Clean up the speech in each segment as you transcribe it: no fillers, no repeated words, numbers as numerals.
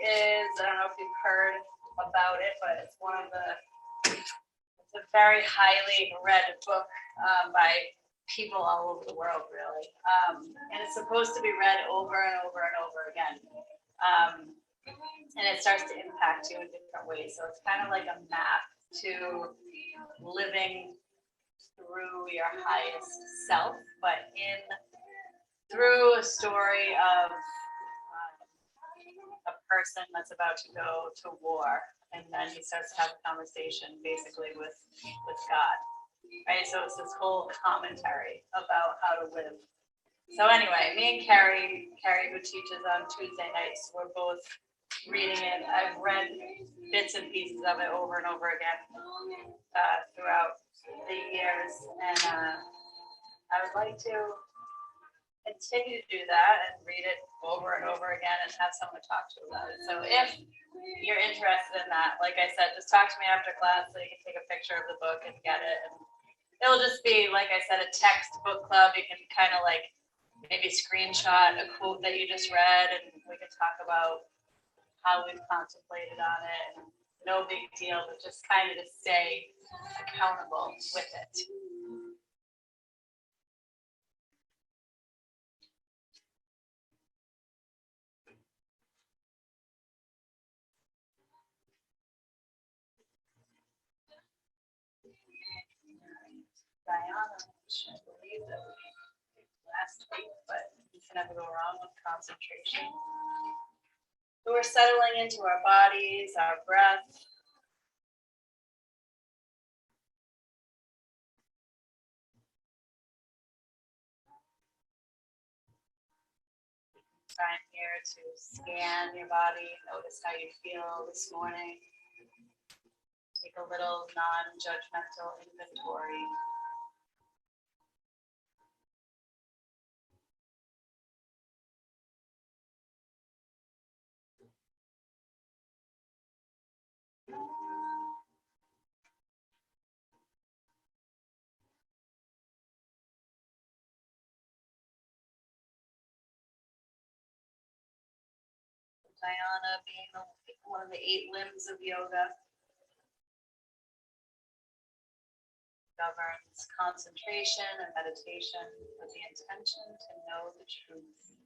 is, I don't know if you've heard about it, but it's a very highly read book by people all over the world, really. And it's supposed to be read over and over and over again. And it starts to impact you in different ways. So it's kind of like a map to living through your highest self, but through a story of a person that's about to go to war, and then he starts to have a conversation basically with God, right? So it's this whole commentary about how to live. So anyway, me and Carrie, who teaches on Tuesday nights, we're both reading it. I've read bits and pieces of it over and over again throughout the years, and I would like to continue to do that and read it over and over again and have someone to talk to about it. So if you're interested in that, like I said, just talk to me after class so you can take a picture of the book and get it. And it'll just be, like I said, a text book club. You can kind of like maybe screenshot a quote that you just read, and we can talk about how we've contemplated on it. And no big deal, but just kind of to stay accountable with it. Diana, I believe that last week, but you can never go wrong with concentration. So we're settling into our bodies, our breath. Time here to scan your body, notice how you feel this morning. Take a little non-judgmental inventory. Dhyana being one of the 8 limbs of yoga, governs concentration and meditation with the intention to know the truth.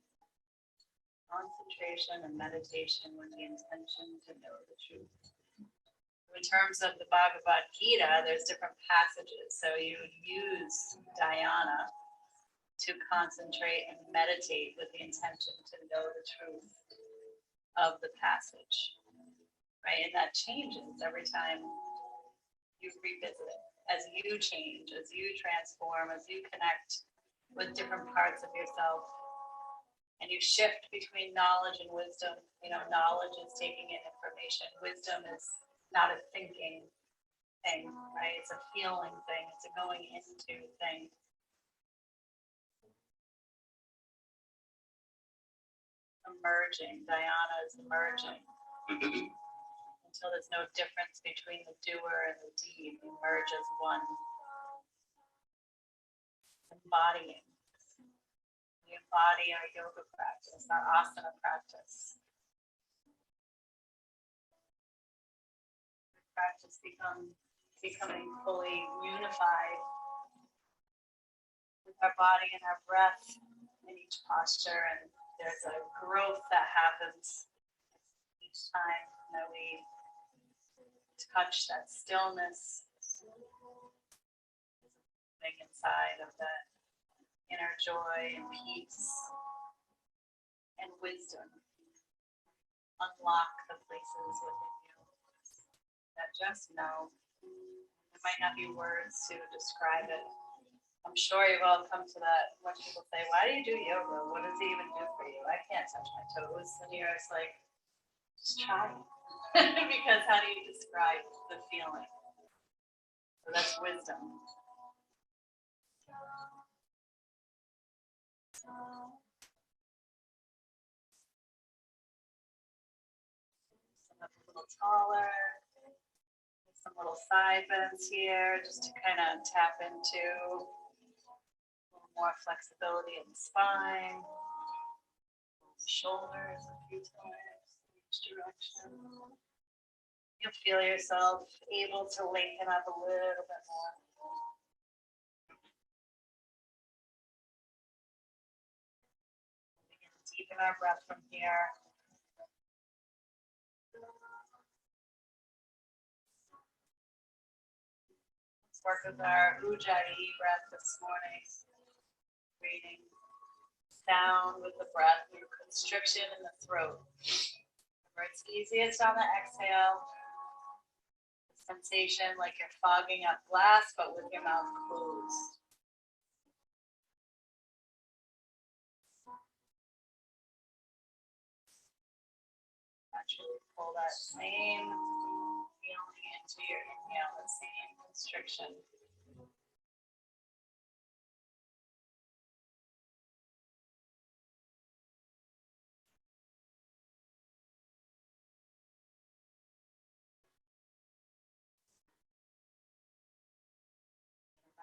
Concentration and meditation with the intention to know the truth. In terms of the Bhagavad Gita, there's different passages. So you would use dhyana to concentrate and meditate with the intention to know the truth of the passage, right? And that changes every time you revisit it. As you change, as you transform, as you connect with different parts of yourself, and you shift between knowledge and wisdom. You know, knowledge is taking in information. Wisdom is not a thinking thing, right? It's a feeling thing. It's a going into thing. Emerging, Dhyana is emerging until there's no difference between the doer and the deed. We merge as one. Embodying. We embody our yoga practice, our asana practice. We practice becoming fully unified with our body and our breath in each posture, and there's a growth that happens each time that we touch that stillness, moving inside of that inner joy and peace and wisdom. Unlock the places within you that just know. There might not be words to describe it. I'm sure you've all come to that when people say, why do you do yoga? What does it even do for you? I can't touch my toes. And you're just like, just try it. Because how do you describe the feeling? So that's wisdom. Stand up a little taller. Some little side bends here just to kind of tap into a little more flexibility in the spine. Shoulders a few times. direction. You'll feel yourself able to lengthen up a little bit more. We can deepen our breath from here. Let's work with our Ujjayi breath this morning. Breathing down with the breath through constriction in the throat. Remember, it's easiest on the exhale. The sensation like you're fogging up glass, but with your mouth closed. Actually pull that same feeling into your inhale, the same constriction.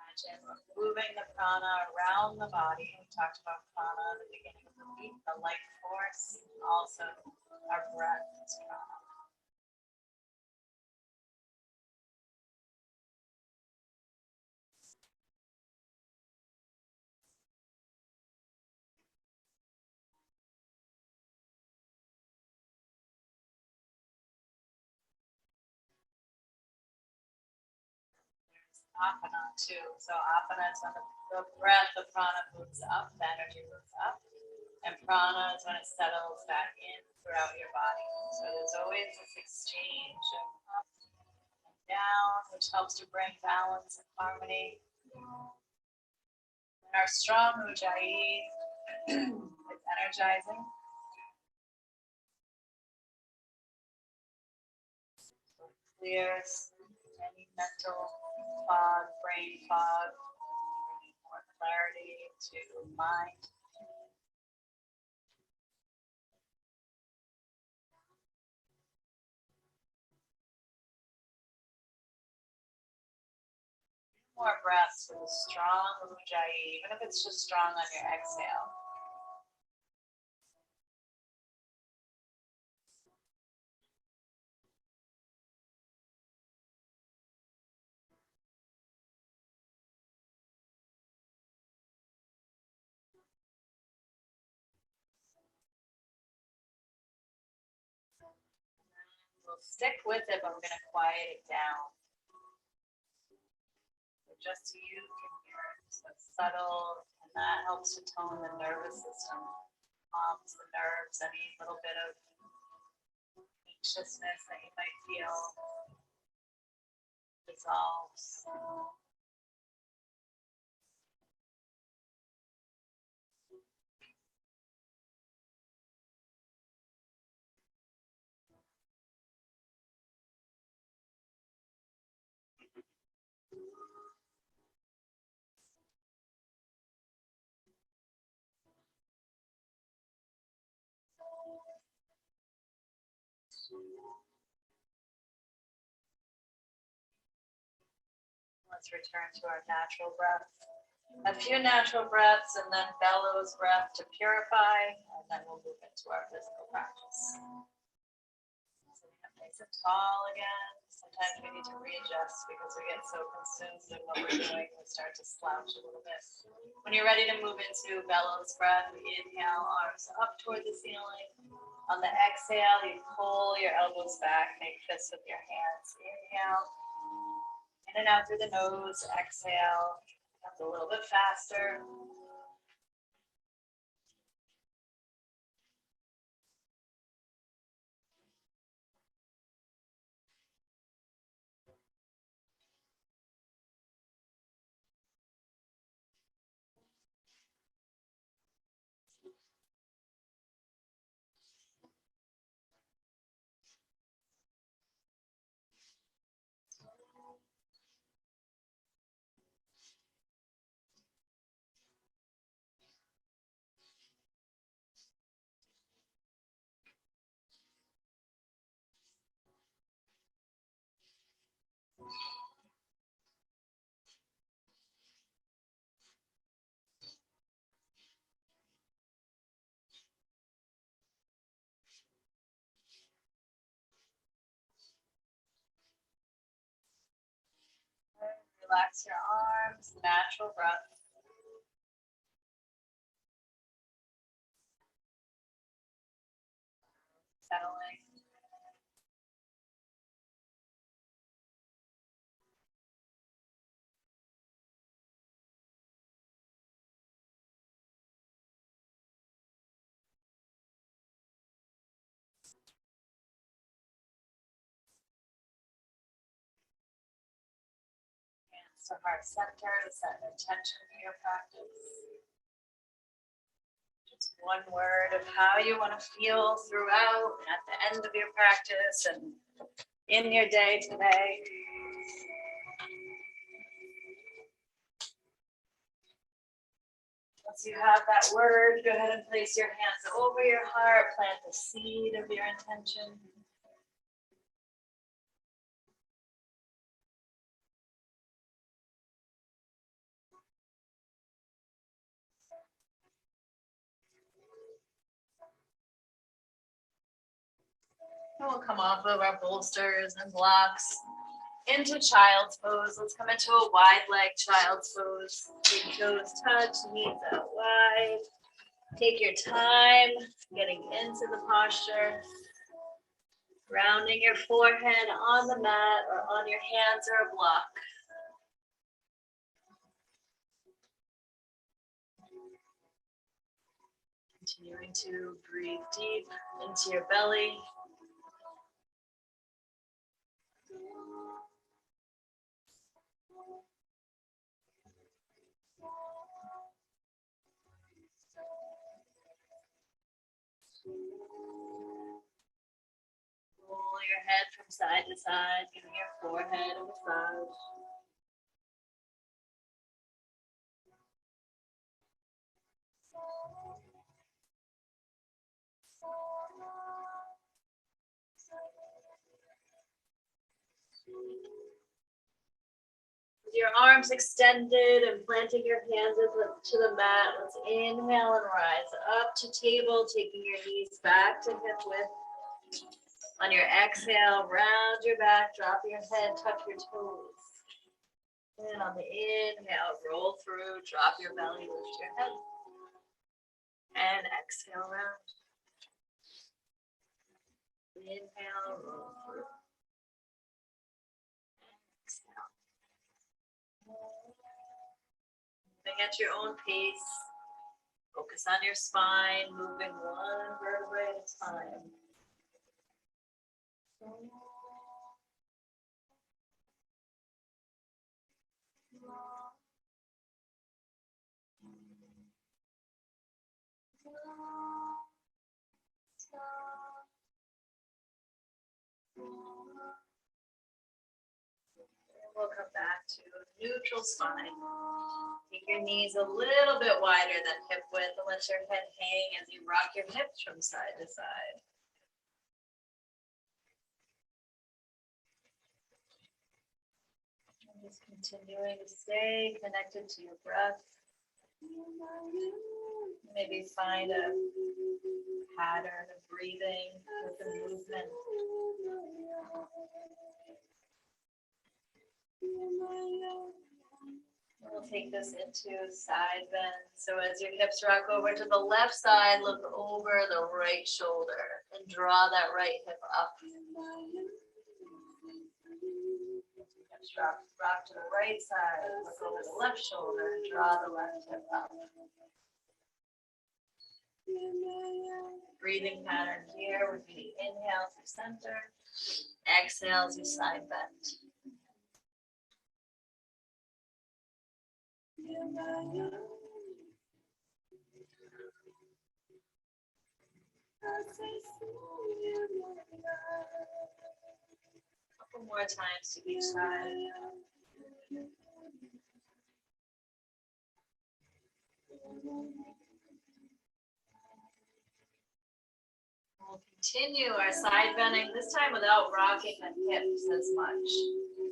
Imagine moving the prana around the body. We talked about prana at the beginning of the week, the life force, also our breath is prana. Apana too. So apana is when the breath, the prana moves up, the energy moves up. And prana is when it settles back in throughout your body. So there's always this exchange of up and down, which helps to bring balance and harmony. And our strong Ujjayi is energizing. So it clears any mental fog, brain fog, bringing more clarity to mind. More breaths with a strong Ujjayi, even if it's just strong on your exhale. We'll stick with it, but we're going to quiet it down. So just so you can hear it. So it's subtle, and that helps to tone the nervous system. Calms the nerves, any little bit of anxiousness that you might feel dissolves. Let's return to our natural breath. A few natural breaths and then bellows breath to purify, and then we'll move into our physical practice. So we have nice and tall again. Sometimes we need to readjust because we get so consumed in what we're doing, we start to slouch a little bit. When you're ready to move into bellows breath, we inhale, arms up toward the ceiling. On the exhale, you pull your elbows back, make fists with your hands. Inhale, in and out through the nose. Exhale, comes a little bit faster. Relax your arms, natural breath. Settling. Hands to heart center to set an intention for your practice. Just one word of how you want to feel throughout and at the end of your practice and in your day today. Once you have that word, go ahead and place your hands over your heart, plant the seed of your intention. And we'll come off of our bolsters and blocks into child's pose. Let's come into a wide leg child's pose. Big toes touch, knees out wide. Take your time getting into the posture. Grounding your forehead on the mat or on your hands or a block. Continuing to breathe deep into your belly. Roll your head from side to side, giving your forehead a massage. With your arms extended and planting your hands to the mat, let's inhale and rise up to table, taking your knees back to hip width. On your exhale, round your back, drop your head, touch your toes. And on the inhale, roll through, drop your belly, lift your head. And exhale, round. Inhale, roll through. Exhale. Moving at your own pace. Focus on your spine, moving one vertebrae at a time. We'll come back to neutral spine. Take your knees a little bit wider than hip width and let your head hang as you rock your hips from side to side. And just continuing to stay connected to your breath. Maybe find a pattern of breathing with the movement. We'll take this into side bend. So as your hips rock over to the left side, look over the right shoulder and draw that right hip up. Hips rock to the right side, look over the left shoulder and draw the left hip up. Breathing pattern here would be inhale through center, exhale to side bend. Couple more times to each side. We'll continue our side bending, this time without rocking the hips as much.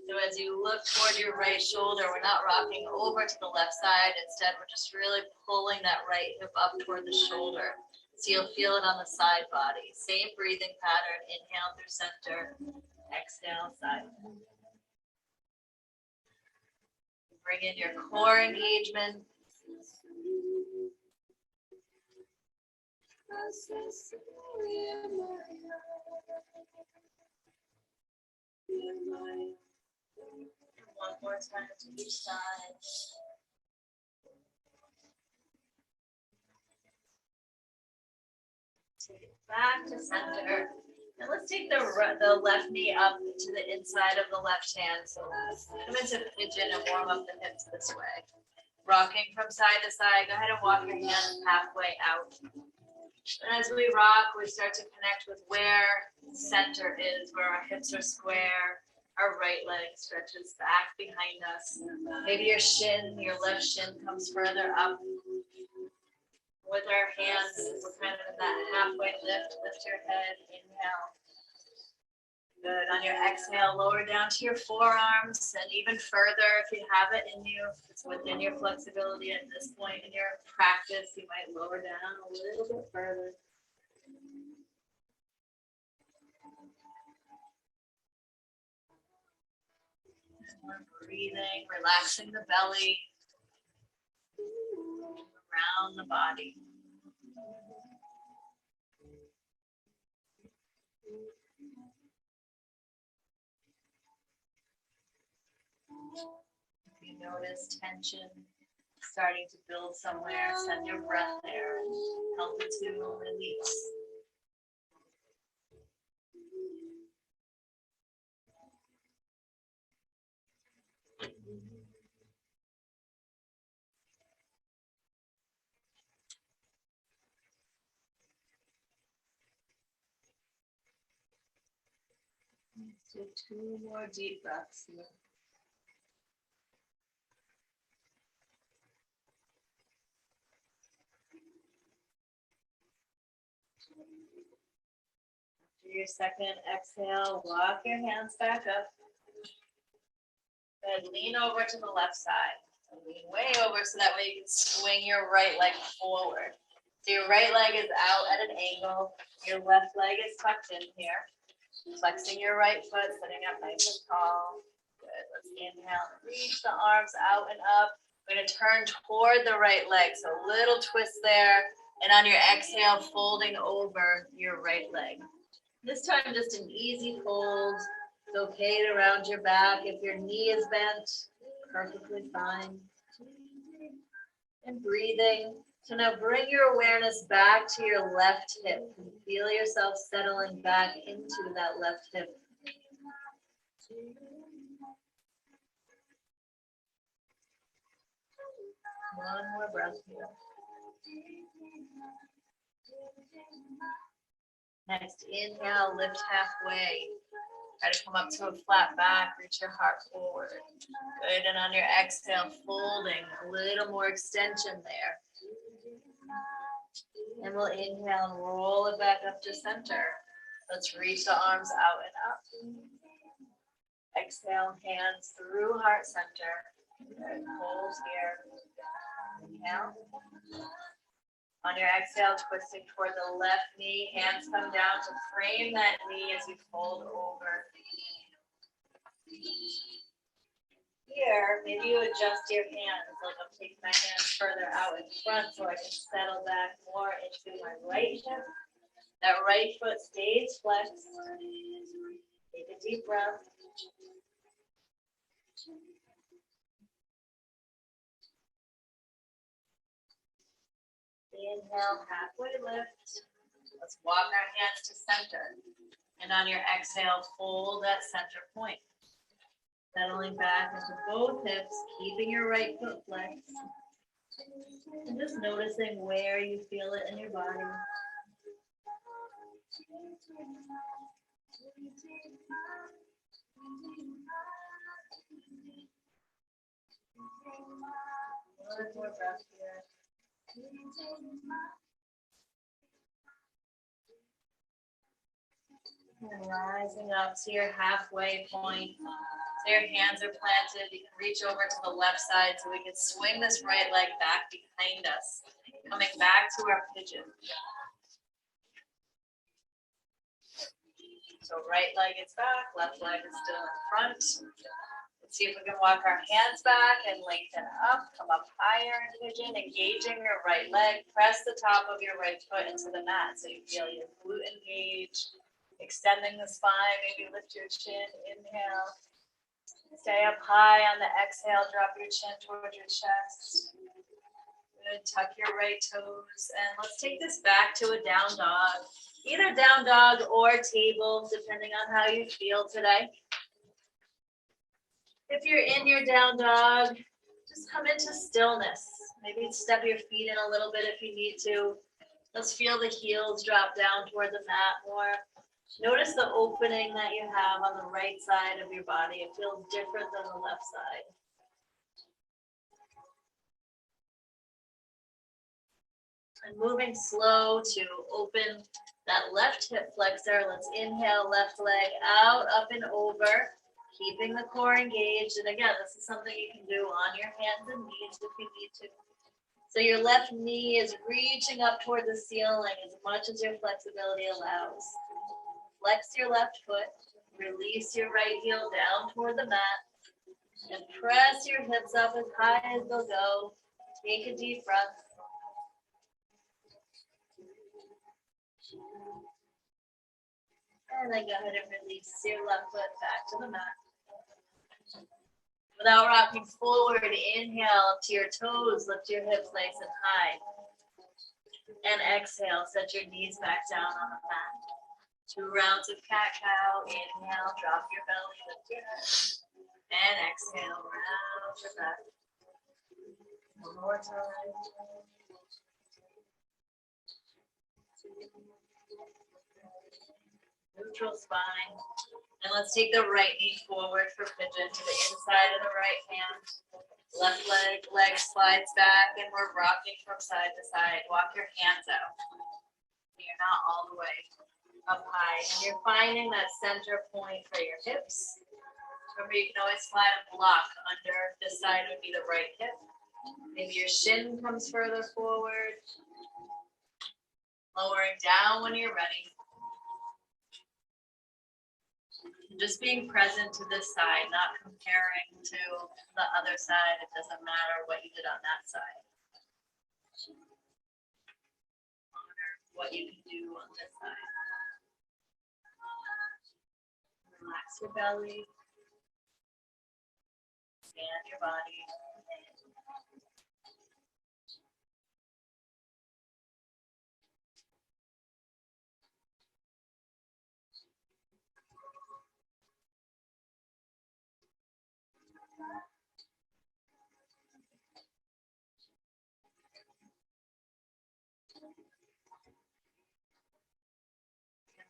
So as you look toward your right shoulder, we're not rocking over to the left side. Instead, we're just really pulling that right hip up toward the shoulder. So you'll feel it on the side body. Same breathing pattern, inhale through center, exhale, side. Bring in your core engagement. One more time to each side. Take it back to center. And let's take the left knee up to the inside of the left hand. So come into pigeon and warm up the hips this way. Rocking from side to side. Go ahead and walk your hands halfway out. And as we rock, we start to connect with where center is, where our hips are square. Our right leg stretches back behind us. Maybe your left shin comes further up. With our hands, we're kind of in that halfway lift. Lift your head, inhale. Good. On your exhale, lower down to your forearms and even further if you have it in you. If it's within your flexibility at this point in your practice, you might lower down a little bit further. More breathing, relaxing the belly, around the body. If you notice tension starting to build somewhere, send your breath there and help it to release. Let's do 2 more deep breaths here. After your second exhale, walk your hands back up. Good. Lean over to the left side. Lean way over so that way you can swing your right leg forward. So your right leg is out at an angle. Your left leg is tucked in here. Flexing your right foot, sitting up nice and tall. Good. Let's inhale. Reach the arms out and up. We're going to turn toward the right leg. So a little twist there. And on your exhale, folding over your right leg. This time, just an easy fold. It's okay to round your back. If your knee is bent, perfectly fine. And breathing. So now bring your awareness back to your left hip. And feel yourself settling back into that left hip. One more breath here. Next, inhale, lift halfway. Try to come up to a flat back, reach your heart forward. Good, and on your exhale, folding, a little more extension there. And we'll inhale and roll it back up to center. Let's reach the arms out and up. Exhale, hands through heart center. Good, hold here. Inhale. On your exhale, twisting toward the left knee, hands come down to frame that knee as you fold over. Here, maybe you adjust your hands, like I'm taking my hands further out in front so I can settle back more into my right hip. That right foot stays flexed. Take a deep breath. Inhale, halfway lift. Let's walk our hands to center. And on your exhale, fold that center point. Settling back into both hips, keeping your right foot flexed. And just noticing where you feel it in your body. One more breath here. And rising up to your halfway point. So your hands are planted. You can reach over to the left side so we can swing this right leg back behind us. Coming back to our pigeon. So right leg is back, left leg is still in front. See if we can walk our hands back and lengthen up, come up higher in pigeon, engaging your right leg. Press the top of your right foot into the mat so you feel your glute engaged, extending the spine, maybe lift your chin, inhale. Stay up high on the exhale, drop your chin towards your chest. Good, tuck your right toes, and let's take this back to a down dog. Either down dog or table, depending on how you feel today. If you're in your down dog, just come into stillness. Maybe step your feet in a little bit if you need to. Let's feel the heels drop down toward the mat more. Notice the opening that you have on the right side of your body. It feels different than the left side. And moving slow to open that left hip flexor. Let's inhale, left leg out, up and over. Keeping the core engaged. And again, this is something you can do on your hands and knees if you need to. So your left knee is reaching up toward the ceiling as much as your flexibility allows. Flex your left foot. Release your right heel down toward the mat. And press your hips up as high as they'll go. Take a deep breath. And then go ahead and release your left foot back to the mat. Without rocking forward, inhale up to your toes, lift your hips nice and high. And exhale, set your knees back down on the mat. 2 rounds of cat-cow. Inhale, drop your belly, lift your head. And exhale, round your back. One more time. Neutral spine. And let's take the right knee forward for pigeon to the inside of the right hand. Left leg slides back, and we're rocking from side to side. Walk your hands out. You're not all the way up high. And you're finding that center point for your hips. Remember, you can always slide a block under. This side would be the right hip. Maybe your shin comes further forward. Lowering down when you're ready. Just being present to this side, not comparing to the other side. It doesn't matter what you did on that side. Honor what you can do on this side. Relax your belly. Expand your body.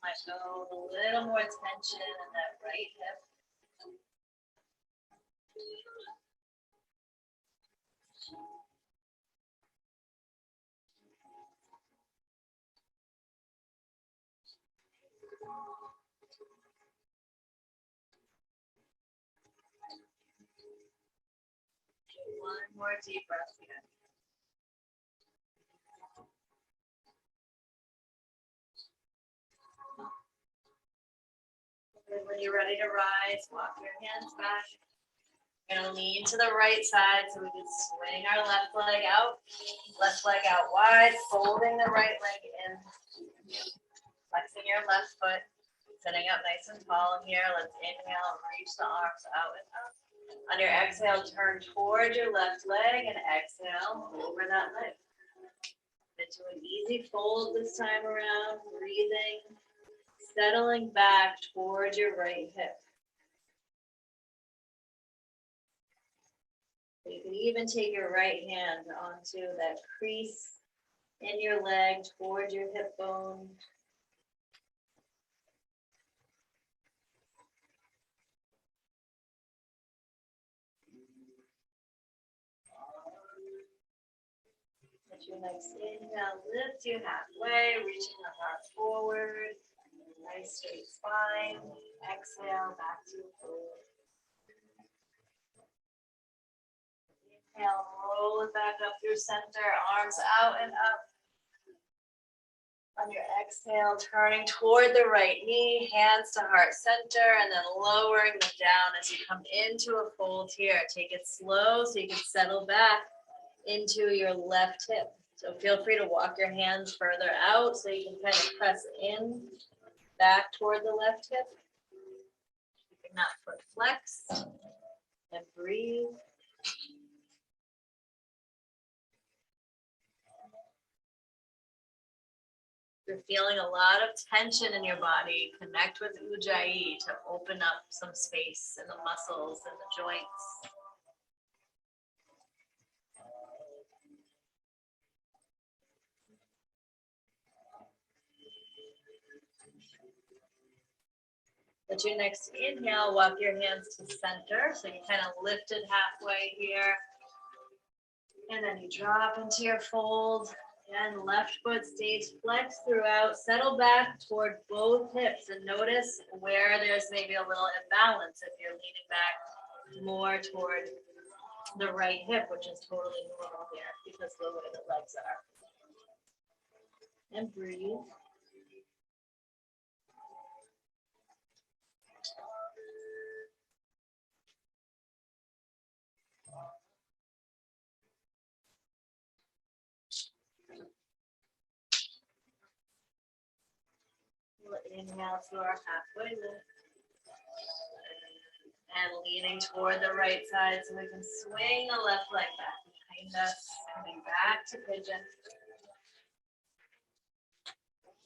Let go a little more tension in that right hip. One more deep breath here. When you're ready to rise, walk your hands back. You're going to lean to the right side so we can swing our left leg out wide, folding the right leg in, flexing your left foot, sitting up nice and tall here. Let's inhale, reach the arms out and up. On your exhale, turn towards your left leg and exhale over that leg. Into an easy fold this time around, breathing. Settling back towards your right hip. You can even take your right hand onto that crease in your leg towards your hip bone. Let your next inhale lift you halfway, reaching the heart forward. Nice straight spine. Exhale, back to forward. Inhale, roll it back up through center, arms out and up. On your exhale, turning toward the right knee, hands to heart center, and then lowering them down as you come into a fold here. Take it slow so you can settle back into your left hip. So feel free to walk your hands further out so you can kind of press in back toward the left hip. Keeping that foot flexed, and breathe. You're feeling a lot of tension in your body, connect with Ujjayi to open up some space in the muscles and the joints. With your next inhale, walk your hands to center. So you kind of lifted halfway here. And then you drop into your fold. And left foot stays flexed throughout. Settle back toward both hips and notice where there's maybe a little imbalance if you're leaning back more toward the right hip, which is totally normal here because of the way the legs are. And breathe. Inhale to our halfway lift. And leaning toward the right side so we can swing the left leg back behind us, coming back to pigeon.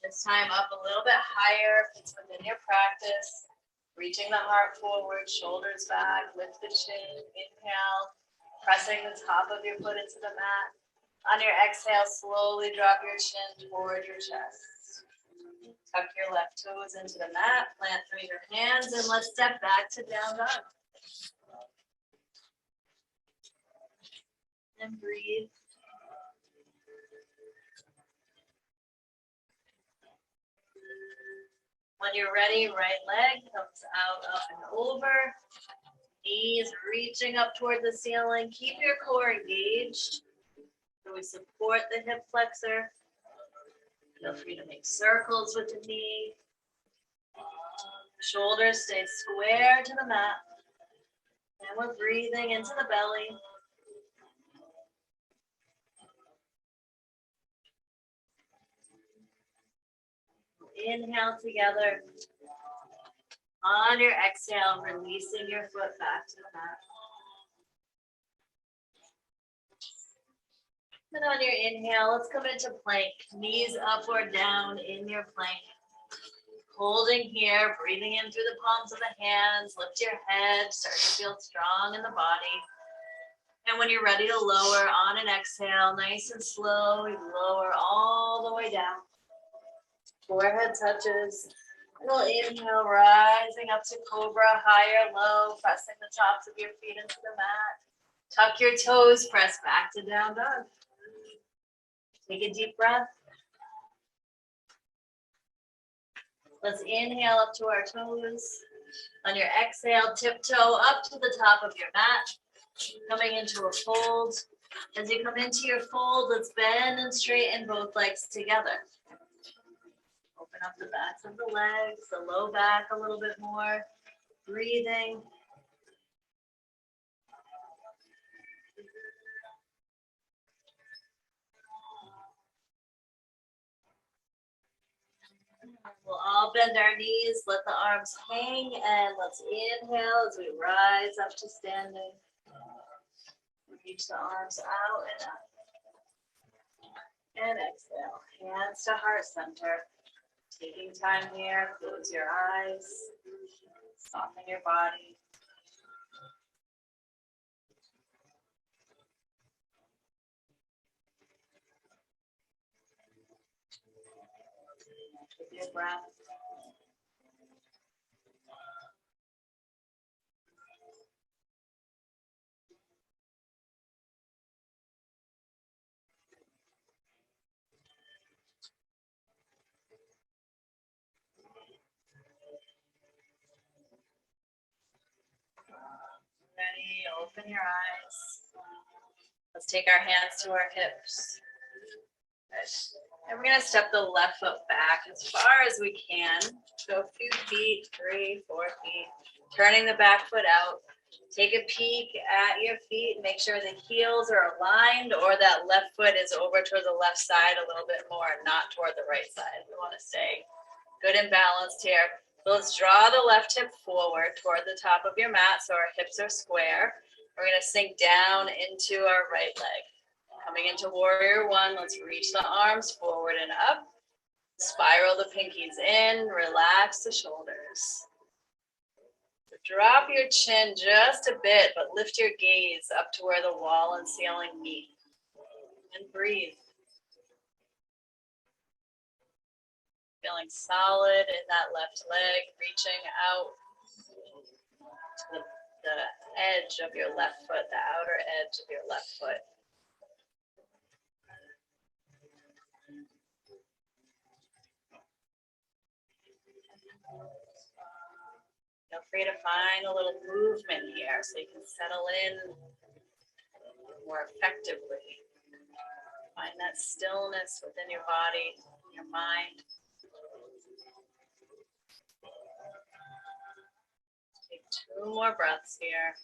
This time up a little bit higher if it's within your practice. Reaching the heart forward, shoulders back, lift the chin, inhale, pressing the top of your foot into the mat. On your exhale, slowly drop your chin toward your chest. Tuck your left toes into the mat, plant through your hands, and let's step back to down dog. And breathe. When you're ready, right leg comes out, up and over. Knees reaching up toward the ceiling. Keep your core engaged. So we support the hip flexor. Feel free to make circles with the knee. Shoulders stay square to the mat. And we're breathing into the belly. Inhale together. On your exhale, releasing your foot back to the mat. And on your inhale, let's come into plank. Knees up or down in your plank. Holding here, breathing in through the palms of the hands. Lift your head, start to feel strong in the body. And when you're ready to lower, on an exhale, nice and slow, we lower all the way down. Forehead touches. And we'll inhale, rising up to cobra, higher, low, pressing the tops of your feet into the mat. Tuck your toes, press back to down dog. Take a deep breath. Let's inhale up to our toes. On your exhale, tiptoe up to the top of your mat. Coming into a fold. As you come into your fold, let's bend and straighten both legs together. Open up the backs of the legs, the low back a little bit more. Breathing. We'll all bend our knees, let the arms hang, and let's inhale as we rise up to standing. Reach the arms out and up. And exhale, hands to heart center. Taking time here, close your eyes, soften your body. With your breath. Ready, open your eyes. Let's take our hands to our hips. Good. And we're gonna step the left foot back as far as we can. Go a few feet, 3, 4 feet. Turning the back foot out. Take a peek at your feet. Make sure the heels are aligned or that left foot is over toward the left side a little bit more, not toward the right side. We want to stay good and balanced here. So let's draw the left hip forward toward the top of your mat so our hips are square. We're going to sink down into our right leg. Coming into warrior one, let's reach the arms forward and up. Spiral the pinkies in, relax the shoulders. Drop your chin just a bit, but lift your gaze up to where the wall and ceiling meet. And breathe. Feeling solid in that left leg, reaching out to the edge of your left foot, the outer edge of your left foot. Feel free to find a little movement here so you can settle in more effectively. Find that stillness within your body, your mind. Take 2 more breaths here.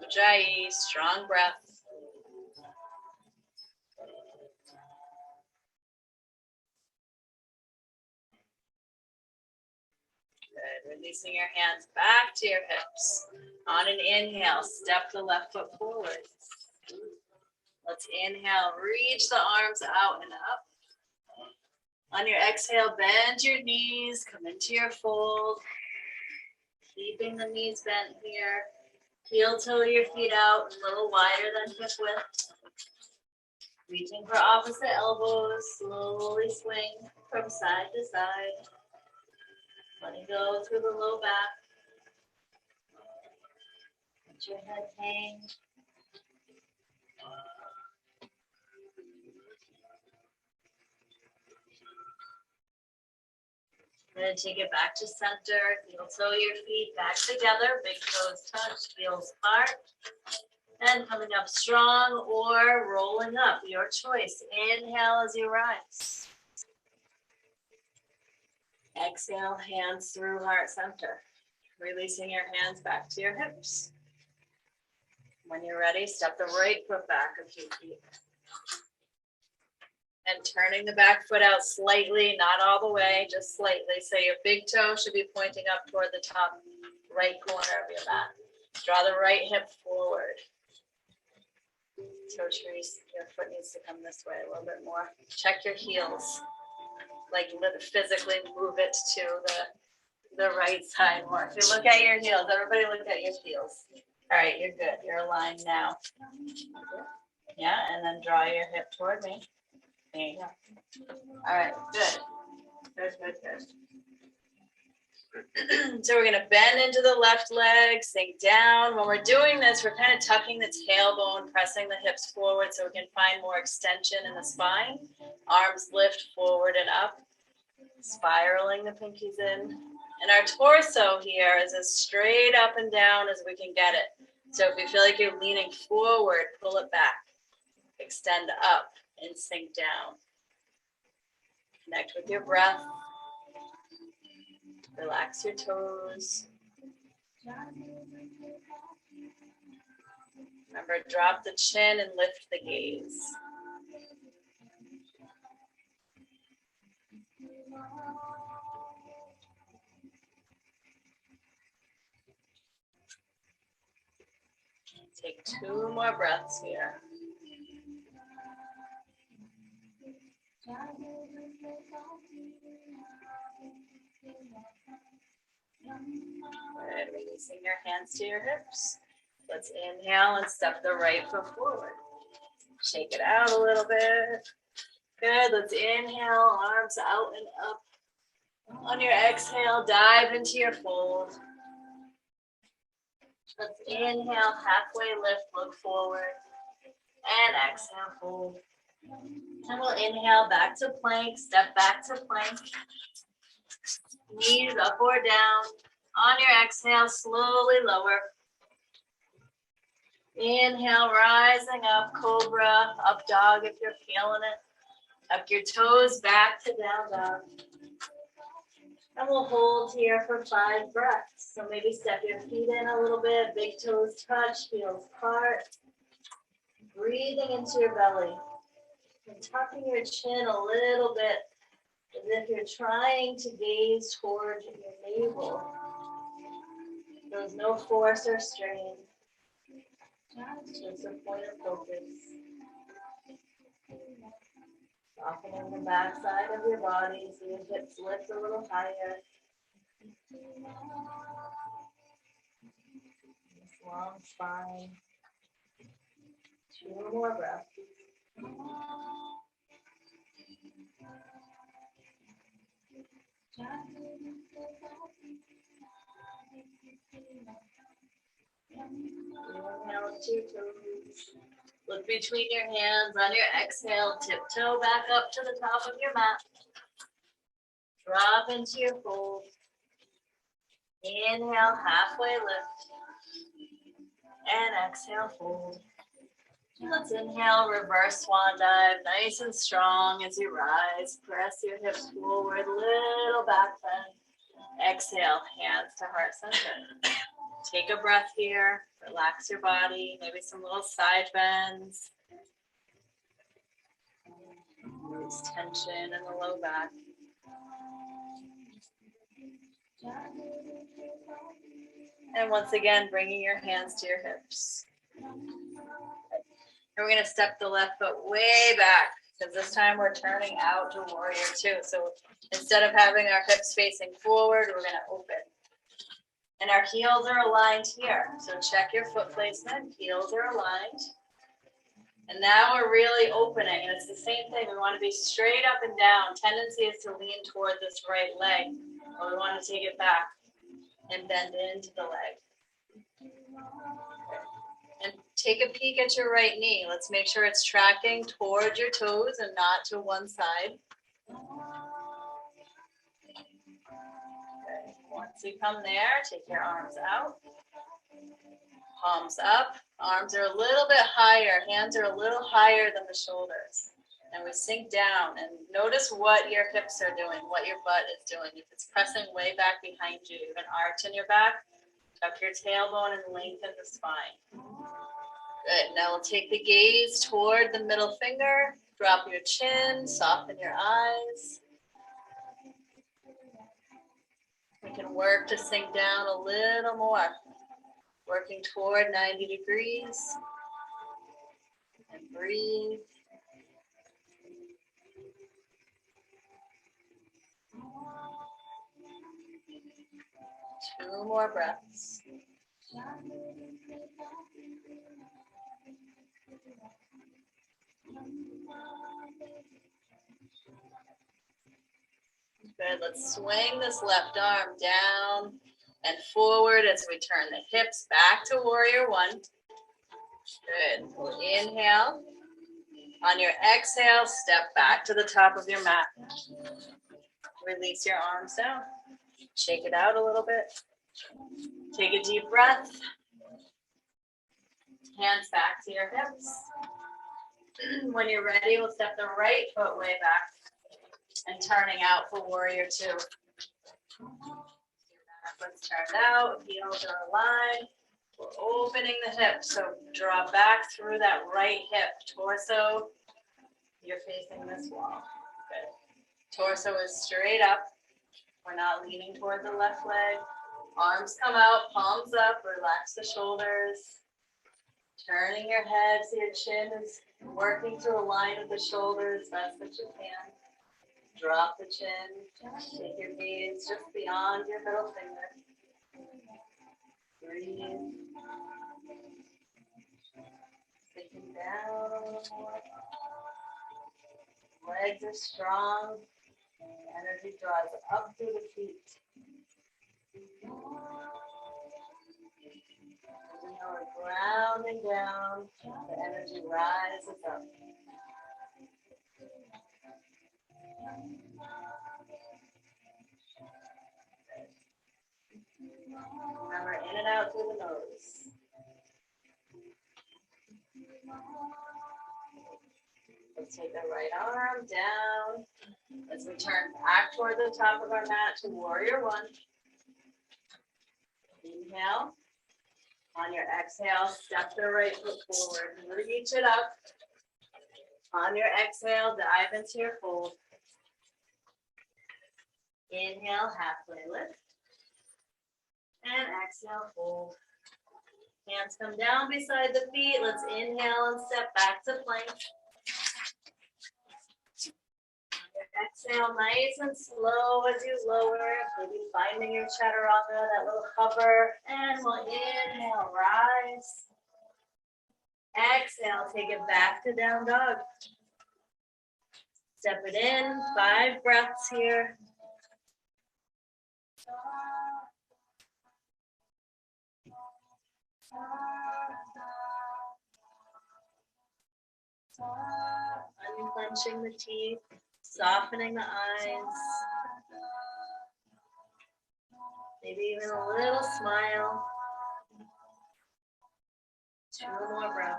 Ujjayi, strong breath. Good. Releasing your hands back to your hips. On an inhale, step the left foot forward. Let's inhale, reach the arms out and up. On your exhale, bend your knees, come into your fold. Keeping the knees bent here. Heel toe your feet out, a little wider than hip width. Reaching for opposite elbows, slowly swing from side to side. Letting go through the low back. Let your head hang. Then take it back to center. Heel toe your feet back together. Big toes touch, heels apart. And coming up strong or rolling up, your choice. Inhale as you rise. Exhale, hands through heart center. Releasing your hands back to your hips. When you're ready, step the right foot back a few feet. And turning the back foot out slightly, not all the way, just slightly. So your big toe should be pointing up toward the top right corner of your mat. Draw the right hip forward. Toe trees, your foot needs to come this way a little bit more. Check your heels. Like physically move it to the right side more. If you look at your heels, everybody look at your heels. All right, you're good. You're aligned now. Yeah, and then draw your hip toward me. There you go. All right, good. Good. So we're gonna bend into the left leg, sink down. When we're doing this, we're kind of tucking the tailbone, pressing the hips forward so we can find more extension in the spine. Arms lift forward and up, spiraling the pinkies in. And our torso here is as straight up and down as we can get it. So if you feel like you're leaning forward, pull it back, extend up and sink down. Connect with your breath. Relax your toes. Remember, drop the chin and lift the gaze. Take 2 more breaths here. Good. Releasing your hands to your hips. Let's inhale and step the right foot forward. Shake it out a little bit. Good. Let's inhale, arms out and up. On your exhale, dive into your fold. Let's inhale, halfway lift, look forward. And exhale, fold. And we'll inhale back to plank, step back to plank. Knees up or down. On your exhale, slowly lower. Inhale, rising up, cobra, up dog if you're feeling it. Up your toes, back to down dog. And we'll hold here for 5 breaths. So maybe step your feet in a little bit, big toes touch, heels part. Breathing into your belly. And tucking your chin a little bit as if you're trying to gaze towards your navel. There's no force or strain. Just a point of focus. Softening the back side of your body so your hips lift a little higher. This long spine. 2 more breaths. Inhale to your toes. Look between your hands. On your exhale, tiptoe back up to the top of your mat. Drop into your fold. Inhale, halfway lift. And exhale, fold. Let's inhale, reverse swan dive, nice and strong as you rise. Press your hips forward, little back bend. Exhale, hands to heart center. Take a breath here, relax your body, maybe some little side bends. Release tension in the low back. And once again, bringing your hands to your hips. And we're going to step the left foot way back, because this time we're turning out to warrior 2. So instead of having our hips facing forward, we're going to open. And our heels are aligned here. So check your foot placement. Heels are aligned. And now we're really opening. And it's the same thing. We want to be straight up and down. Tendency is to lean toward this right leg. But we want to take it back and bend into the leg. And take a peek at your right knee. Let's make sure it's tracking toward your toes and not to one side. Okay. Once you come there, take your arms out. Palms up. Arms are a little bit higher. Hands are a little higher than the shoulders. And we sink down. And notice what your hips are doing, what your butt is doing. If it's pressing way back behind you, you have an arch in your back. Tuck your tailbone and lengthen the spine. Good. Now we'll take the gaze toward the middle finger. Drop your chin. Soften your eyes. We can work to sink down a little more. Working toward 90 degrees. And breathe. Two more breaths. Good. Let's swing this left arm down and forward as we turn the hips back to warrior 1. Good. We'll inhale. On your exhale, step back to the top of your mat. Release your arms down. Shake it out a little bit. Take a deep breath. Hands back to your hips. When you're ready, we'll step the right foot way back and turning out for warrior 2. Foot's turned out, heels are aligned. We're opening the hips, so draw back through that right hip. Torso, you're facing this wall. Good. Torso is straight up. We're not leaning toward the left leg. Arms come out, palms up, relax the shoulders. Turning your head so your chin is working to align with the shoulders best that you can. Drop the chin. Take your gaze just beyond your middle finger. Breathe. Sinking down a little more. Legs are strong. Energy draws up through the feet. Now we're grounding down. The energy rises up. Remember, in and out through the nose. Let's take the right arm down. Let's return back toward the top of our mat to warrior one. Inhale. On your exhale, step the right foot forward. Reach it up. On your exhale, dive into your fold. Inhale, halfway lift. And exhale, fold. Hands come down beside the feet. Let's inhale and step back to plank. Exhale, nice and slow as you lower, maybe finding your chaturanga, that little hover, and we'll inhale, rise. Exhale, take it back to down dog. Step it in, 5 breaths here. Unclenching the teeth. Softening the eyes. Maybe even a little smile. 2 more breaths.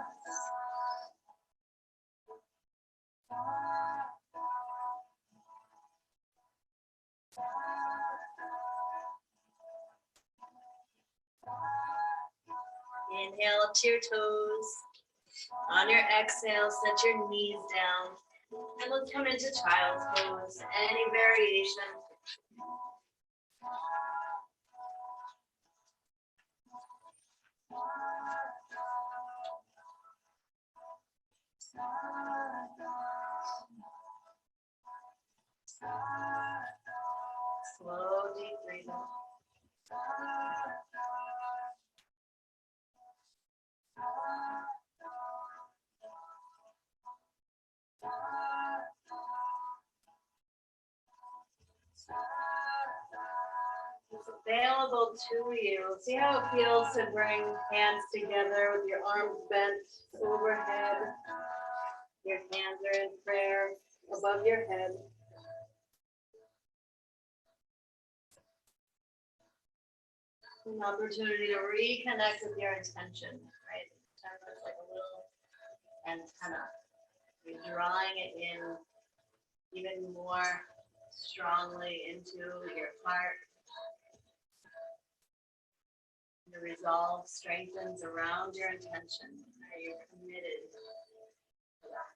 Inhale up to your toes. On your exhale, set your knees down. And let's come into child's pose, any variation. Slow, deep breathing. It's available to you. See how it feels to bring hands together with your arms bent overhead. Your hands are in prayer above your head. An opportunity to reconnect with your intention, right? It's like a little antenna. You're drawing it in even more strongly into your heart. The resolve strengthens around your intention. You're committed to that.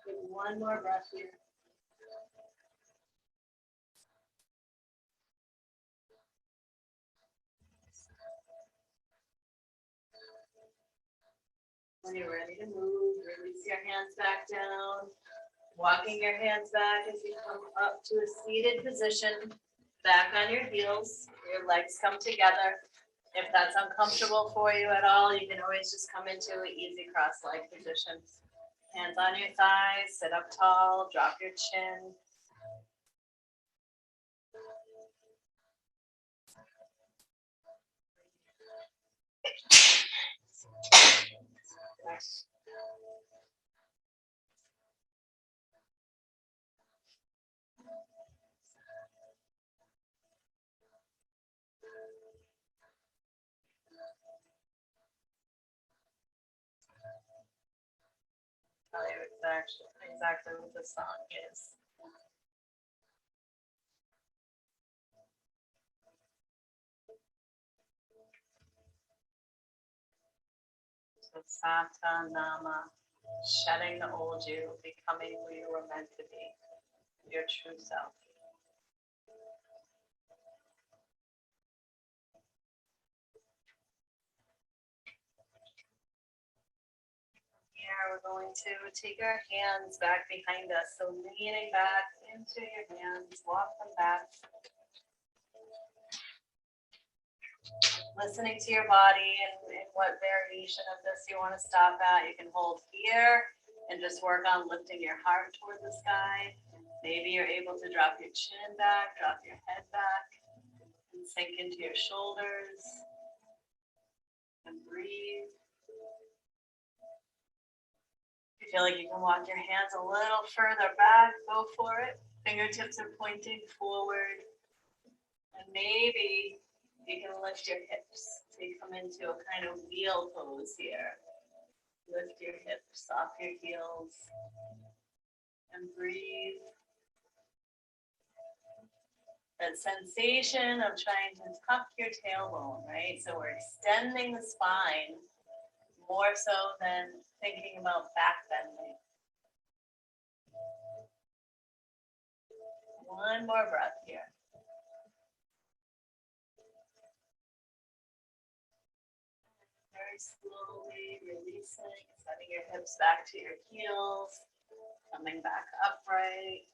Take one more breath here. When you're ready to move, release your hands back down. Walking your hands back as you come up to a seated position. Back on your heels. Your legs come together. If that's uncomfortable for you at all, you can always just come into an easy cross-leg position. Hands on your thighs, sit up tall, drop your chin. Tell you exactly what the song is. So Sata Nama, shedding the old you, becoming who you were meant to be, your true self. Here we're going to take our hands back behind us. So leaning back into your hands, walk them back. Listening to your body and what variation of this you want to stop at. You can hold here and just work on lifting your heart toward the sky. Maybe you're able to drop your chin back, drop your head back, and sink into your shoulders and breathe. Feel like you can walk your hands a little further back, go for it. Fingertips are pointing forward. And maybe you can lift your hips. So you come into a kind of wheel pose here. Lift your hips off your heels and breathe. That sensation of trying to tuck your tailbone, right? So we're extending the spine more so than thinking about back bending. One more breath here. Very slowly releasing, sending your hips back to your heels, coming back upright.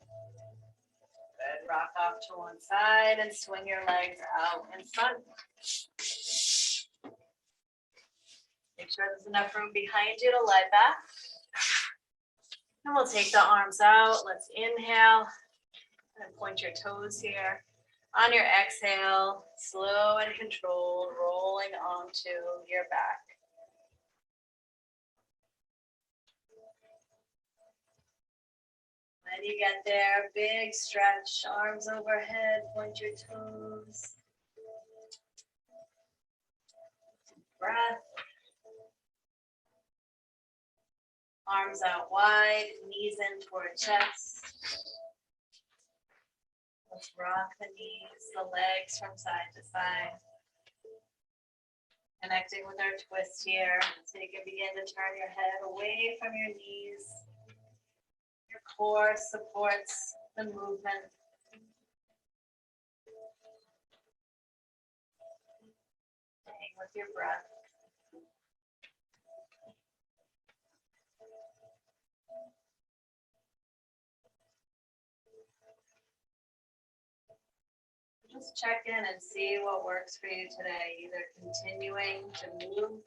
Good. Rock off to one side and swing your legs out in front. Make sure there's enough room behind you to lie back. And we'll take the arms out. Let's inhale and point your toes here. On your exhale, slow and controlled, rolling onto your back. When you get there, big stretch, arms overhead, point your toes. Breath. Arms out wide, knees in toward chest. Let's rock the knees, the legs from side to side. Connecting with our twist here, so you can begin to turn your head away from your knees. Your core supports the movement. Staying with your breath. Just check in and see what works for you today. Either continuing to move,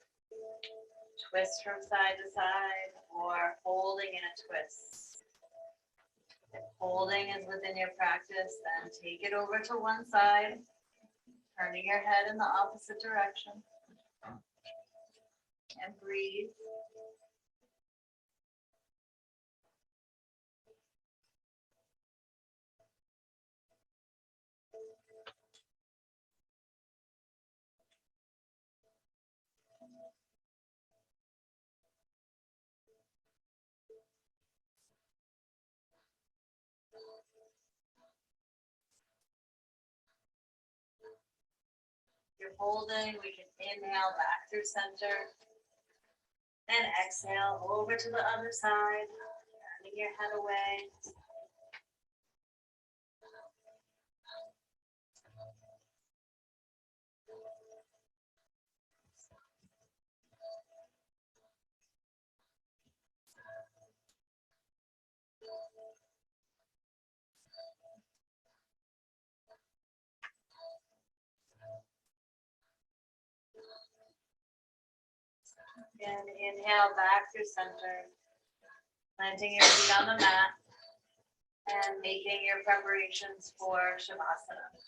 twist from side to side, or holding in a twist. If holding is within your practice, then take it over to one side, turning your head in the opposite direction. And breathe. If you're holding, we can inhale back through center. And exhale over to the other side, turning your head away. And inhale back through center, planting your feet on the mat and making your preparations for Shavasana.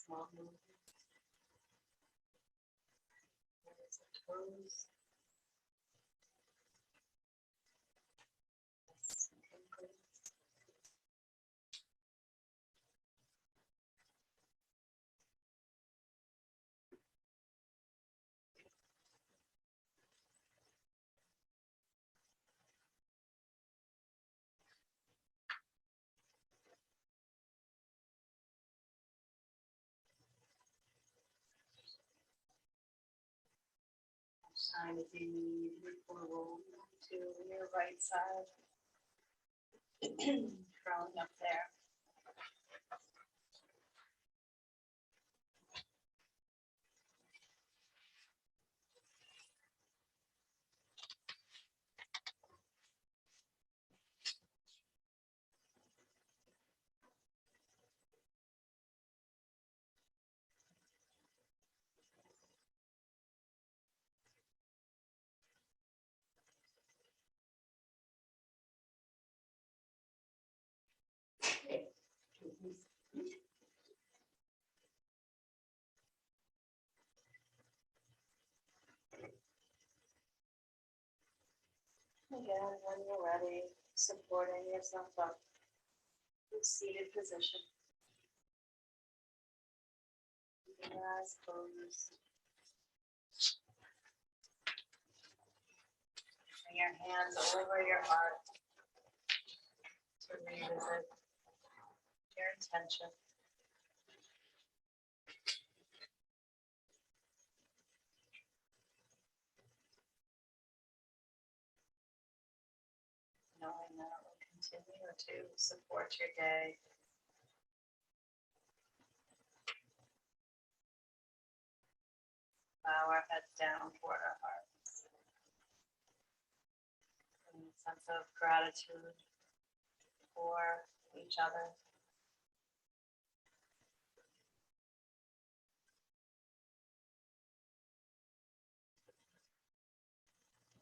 Small movement. There's the toes. Shine if you need roll to your right side. Crawling up there. Again, when you're ready, supporting yourself up in seated position. Keep your eyes closed. Bring your hands over your heart to revisit your intention. Knowing that it will continue to support your day. Bow our heads down toward our hearts. And a sense of gratitude for each other.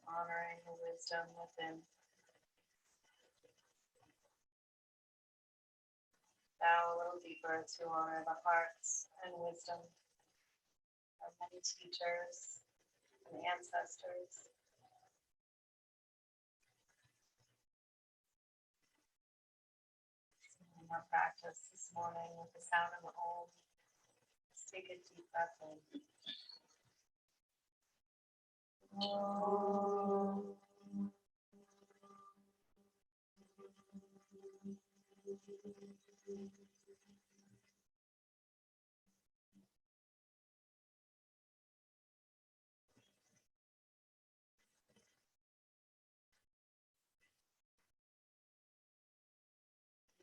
Honoring the wisdom within. Bow a little deeper to honor the hearts and wisdom of many teachers and ancestors. In our practice this morning with the sound of the Om, let's take a deep breath in. Om.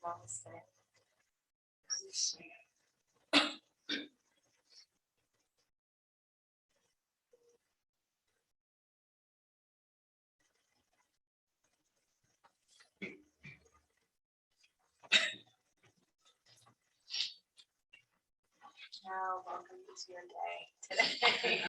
Namaste. Now, welcome to your day today.